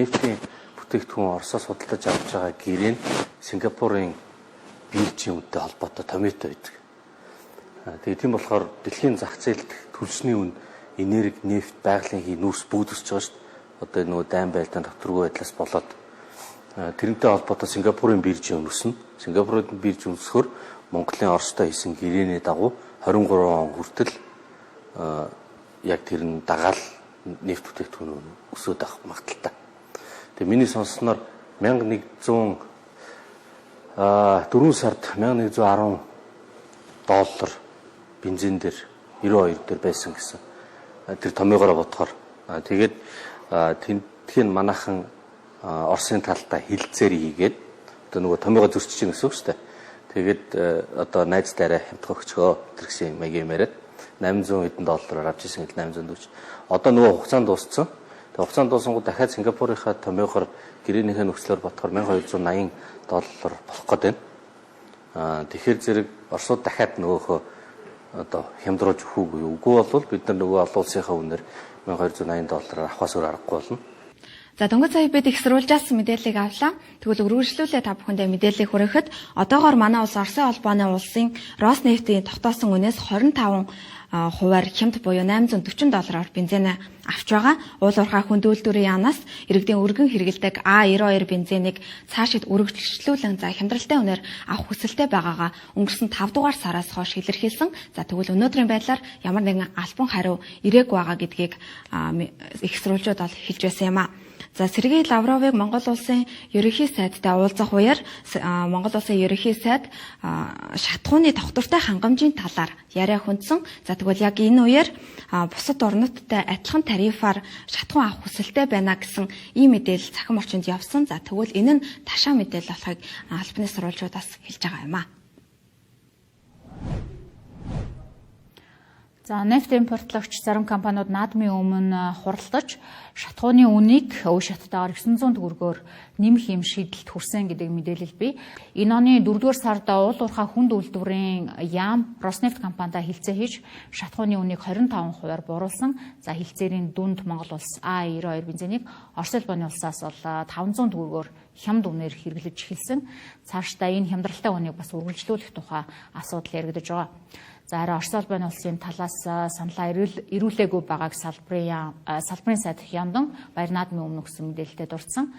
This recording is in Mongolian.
нефтийн бүтээгдэхүүн Оросоос худалдаж авч байгаа гэрээ нь Сингапурын биржийн үнэтэй холбоотой томьёотой байдаг. Тэгээ тийм болохоор дэлхийн зах зээлд төлсний үн, энерги, нефть, байгалийн хий, нүүрс бүгд өсөж байгаа шүү дээ. Одоо нөгөө дайн байлдаан тогтворгүй байдлаас болоод тэрнтэй холбоотой Сингапурын биржийн үн өснө. Сингапурын бирж өсөхөөр Монголын Оростой хийсэн гэрээний дагуу 23 он хүртэл яг тэр нь дагаал нефть бүтээгдэхүүн өсөд авах магадaltaй. Тэгээ миний сонссноор 1100 4 сард 1110 доллар бензин дээр 92 дээр байсан гэсэн. Тэр томьёогоор бодохоор тэгээд тэнтхийн манайхан Оросын талдаа хилцээр хийгээд одоо нөгөө томьёогоо зөрчиж гин гэсэн үг шүү дээ. Тэгээд одоо найзтайраа хямдхан өгчгөө тэр гэсэн маягийн яриад 800 хэдэн доллараар авч ирсэн гэвэл 840. Одоо нөгөө хугацаанд дууссан. Тэгээд хугацаанд дуусангууд дахиад Сингапурынхаа томьёогоор гэрээнийхээ нөхцлөөр бодохоор 1280 доллар болох гэдэг. Тэгэхээр зэрэг Оросууд дахиад нөгөөхөө одоо хямдруулж өгөх үү? Үгүй бол бид нар нөгөө олон улсынхаа үнээр 1280 доллараар авахаас өөр аргагүй болно. За дөнгөж сая бид их сурвалжаас мэдээллийг авлаа. Тэгвэл үргэлжлүүлээ та бүхэндээ мэдээллийг хүргэхэд одоогоор манай улс Оросын холбооны улсын Роснефтийн тогтоосон үнээс 25 хувиар хямд буюу 840 доллараар бензин авч байгаа. Уул уурхай хөндүүлдвэрийн яамнаас иргэдийн өргөн хэрэгэлдэг А92 бензинийг цаашид үргэлжлүүлэн хямдралтай үнээр авах хүсэлтэй байгаагаа өнгөрсөн 5 дугаар сараас хойш илэрхийлсэн. За тэгвэл өнөөдрийн байдлаар ямар нэгэн албан хариу ирээгүй байгаа гэдгийг их сурвалжууд бол хэлж байсан юм а. За Сергей Лавровыг Монгол улсын ерөнхий сайдтай уулзах үеэр Монгол улсын ерөнхий сайд шатхууны тогтвортой хангамжийн талаар яриа хүндсэн. За тэгвэл яг энэ үеэр бусад орнуудтай адилхан тарифаар шатхуун авах хүсэлтэй байна гэсэн ийм мэдээлэл цахим орчинд явсан. За тэгвэл энэ нь ташаа мэдээлэл болохыг албаны сурвалжуудаас хэлж байгаа юм а. За нефть импортлогч зарим компаниуд наадмын өмнө хуралдаж шатхууны үнийг өв шаттайгаар 900 төгрөгөөр нэмэх юм шийдэлд хүрсэн гэдэг мэдээлэл бий. Энэ оны 4-р сард уул уурхай хүнд үйлдвэрийн яам Роснефть компанитай хэлцээ хийж шатхууны үнийг 25 хувиар бууруулсан. За хэлцээрийн дүнд Монгол улс А92 бензинийг Орос улбаны улсаас бол 500 төгрөгөөр хямд үнээр хэрэглэж эхэлсэн. Цаашдаа энэ хямдралтай үнийг бас үргэлжлүүлэх тухай асуудал яригдж байгаа. За арай Орос улбаны улсын талаас саналаа ирүүлээгүй байгааг салбарын сайд Хяндан баяр наадмын өмнө өгсөн мэдээлэлтэд дурдсан.